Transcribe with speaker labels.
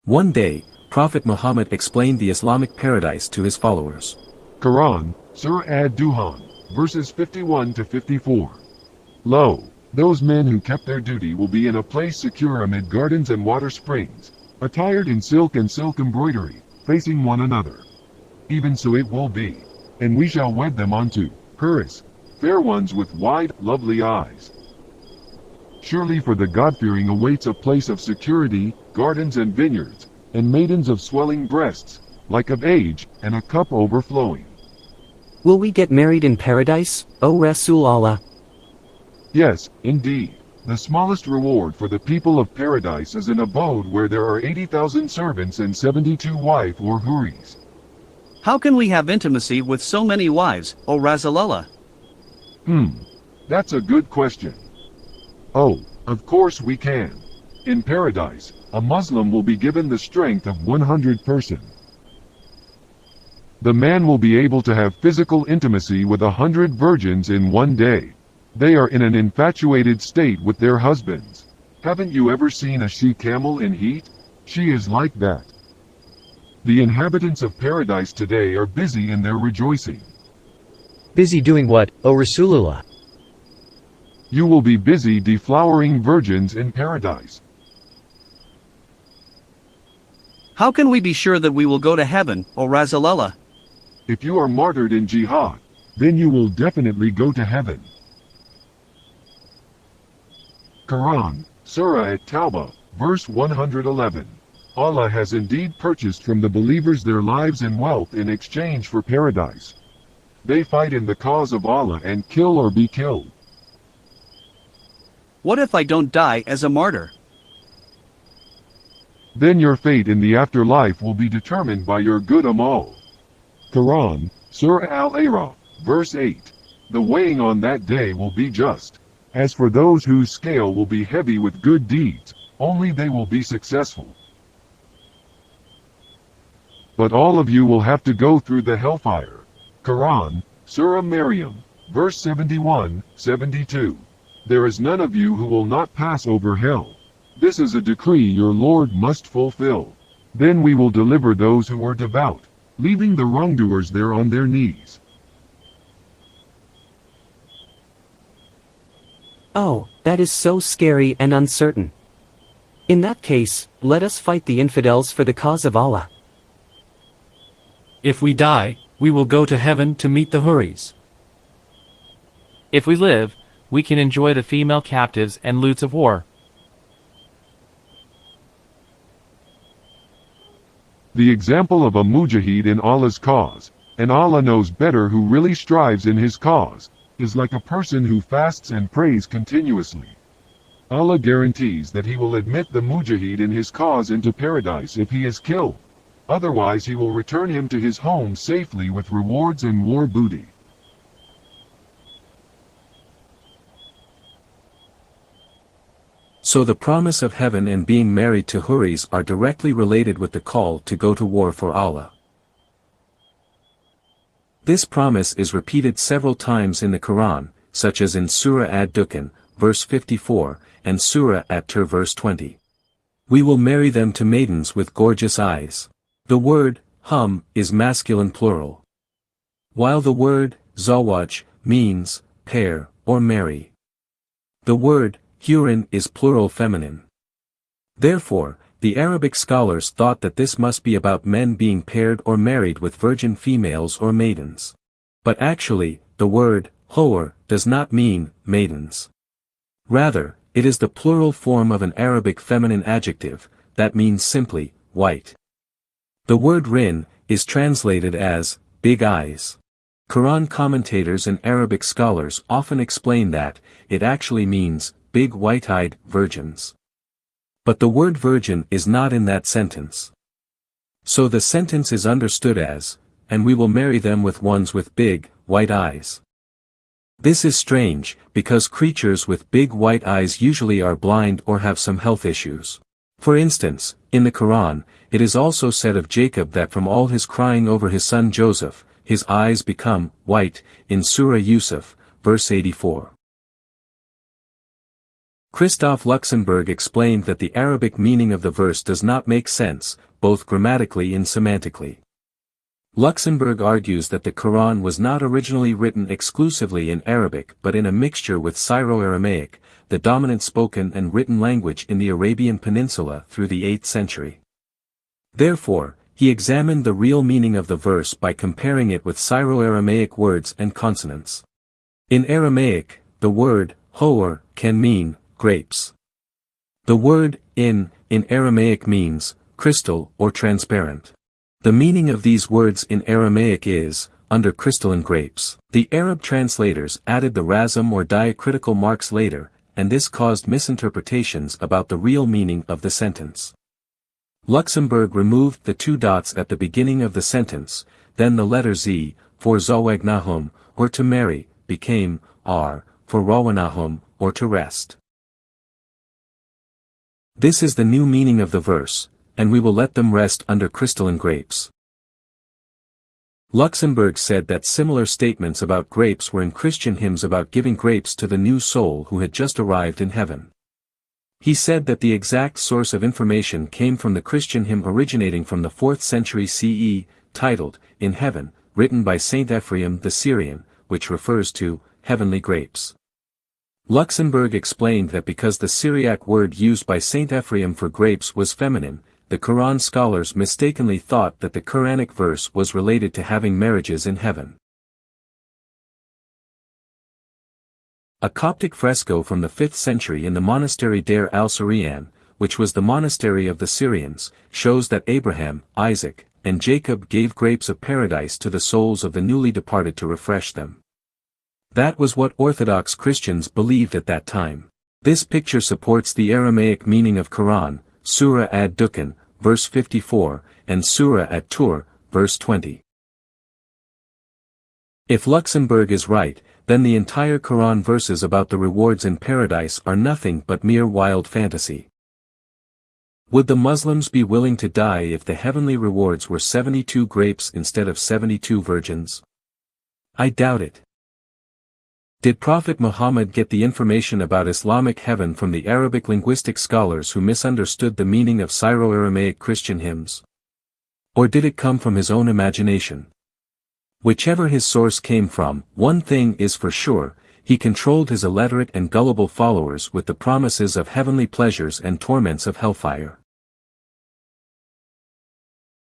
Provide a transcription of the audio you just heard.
Speaker 1: One day, Prophet Muhammad explained the Islamic paradise to his followers.
Speaker 2: Quran, Surah Ad-Duhan, verses 51 to 54. Lo, those men who kept their duty will be in a place secure amid gardens and water springs, attired in silk and silk embroidery, facing one another. Even so it will be, and we shall wed them unto houris, fair ones with wide, lovely eyes. Surely for the God-fearing awaits a place of security, gardens and vineyards, and maidens of swelling breasts, like of age, and a cup overflowing.
Speaker 3: Will we get married in paradise, O Rasul Allah?
Speaker 2: Yes, indeed. The smallest reward for the people of paradise is an abode where there are 80,000 servants and 72 wife or houris.
Speaker 4: How can we have intimacy with so many wives, O Rasulullah?
Speaker 2: That's a good question. Oh, of course we can. In paradise, a Muslim will be given the strength of 100 person. The man will be able to have physical intimacy with 100 virgins in one day. They are in an infatuated state with their husbands. Haven't you ever seen a she-camel in heat? She is like that. The inhabitants of paradise today are busy in their rejoicing.
Speaker 3: Busy doing what, O Rasulullah?
Speaker 2: You will be busy deflowering virgins in paradise.
Speaker 4: How can we be sure that we will go to heaven, O Rasulullah?
Speaker 2: If you are martyred in jihad, then you will definitely go to heaven. Quran, Surah At-Tawbah, verse 111. Allah has indeed purchased from the believers their lives and wealth in exchange for paradise. They fight in the cause of Allah and kill or be killed.
Speaker 4: What if I don't die as a martyr?
Speaker 2: Then your fate in the afterlife will be determined by your good amal. Quran, Surah Al-A'raf, verse 8. The weighing on that day will be just. As for those whose scale will be heavy with good deeds, only they will be successful. But all of you will have to go through the hellfire. Quran, Surah Maryam, verse 71, 72. There is none of you who will not pass over hell. This is a decree your Lord must fulfill. Then we will deliver those who are devout, leaving the wrongdoers there on their knees.
Speaker 3: Oh, that is so scary and uncertain. In that case, let us fight the infidels for the cause of Allah.
Speaker 5: If we die, we will go to heaven to meet the houris.
Speaker 6: If we live, we can enjoy the female captives and loots of war.
Speaker 2: The example of a mujahid in Allah's cause, and Allah knows better who really strives in his cause, is like a person who fasts and prays continuously. Allah guarantees that he will admit the mujahid in his cause into paradise if he is killed. Otherwise he will return him to his home safely with rewards and war booty.
Speaker 1: So the promise of heaven and being married to houris are directly related with the call to go to war for Allah. This promise is repeated several times in the Quran, such as in Surah Ad-Dukhan, verse 54, and Surah At-Tur verse 20. We will marry them to maidens with gorgeous eyes. The word, is masculine plural, while the word, zawaj, means, pair, or marry. The word, hurin is plural feminine. Therefore, the Arabic scholars thought that this must be about men being paired or married with virgin females or maidens. But actually, the word, hour, does not mean, maidens. Rather, it is the plural form of an Arabic feminine adjective, that means simply, white. The word rin, is translated as, big eyes. Quran commentators and Arabic scholars often explain that, it actually means, big white-eyed virgins. But the word virgin is not in that sentence. So the sentence is understood as, and we will marry them with ones with big, white eyes. This is strange, because creatures with big white eyes usually are blind or have some health issues. For instance, in the Quran, it is also said of Jacob that from all his crying over his son Joseph, his eyes become white, in Surah Yusuf, verse 84. Christoph Luxemburg explained that the Arabic meaning of the verse does not make sense, both grammatically and semantically. Luxemburg argues that the Quran was not originally written exclusively in Arabic but in a mixture with Syro-Aramaic, the dominant spoken and written language in the Arabian Peninsula through the 8th century. Therefore, he examined the real meaning of the verse by comparing it with Syro-Aramaic words and consonants. In Aramaic, the word hoor can mean grapes. The word in Aramaic means crystal or transparent. The meaning of these words in Aramaic is under crystalline grapes. The Arab translators added the rasm or diacritical marks later, and this caused misinterpretations about the real meaning of the sentence. Luxemburg removed the 2 dots at the beginning of the sentence, then the letter Z, for Zawagnahum, or to marry, became R, for Rawanahum, or to rest. This is the new meaning of the verse, and we will let them rest under crystalline grapes. Luxemburg said that similar statements about grapes were in Christian hymns about giving grapes to the new soul who had just arrived in heaven. He said that the exact source of information came from the Christian hymn originating from the 4th century CE, titled, In Heaven, written by Saint Ephraim the Syrian, which refers to heavenly grapes. Luxemburg explained that because the Syriac word used by Saint Ephraim for grapes was feminine, the Quran scholars mistakenly thought that the Quranic verse was related to having marriages in heaven. A Coptic fresco from the 5th century in the monastery Deir al-Suriyan, which was the monastery of the Syrians, shows that Abraham, Isaac, and Jacob gave grapes of paradise to the souls of the newly departed to refresh them. That was what Orthodox Christians believed at that time. This picture supports the Aramaic meaning of Quran, Surah ad-Dukhan, verse 54, and Surah at-Tur, verse 20. If Luxemburg is right, then the entire Quran verses about the rewards in paradise are nothing but mere wild fantasy. Would the Muslims be willing to die if the heavenly rewards were 72 grapes instead of 72 virgins? I doubt it. Did Prophet Muhammad get the information about Islamic heaven from the Arabic linguistic scholars who misunderstood the meaning of Syro-Aramaic Christian hymns? Or did it come from his own imagination? Whichever his source came from, one thing is for sure, he controlled his illiterate and gullible followers with the promises of heavenly pleasures and torments of hellfire.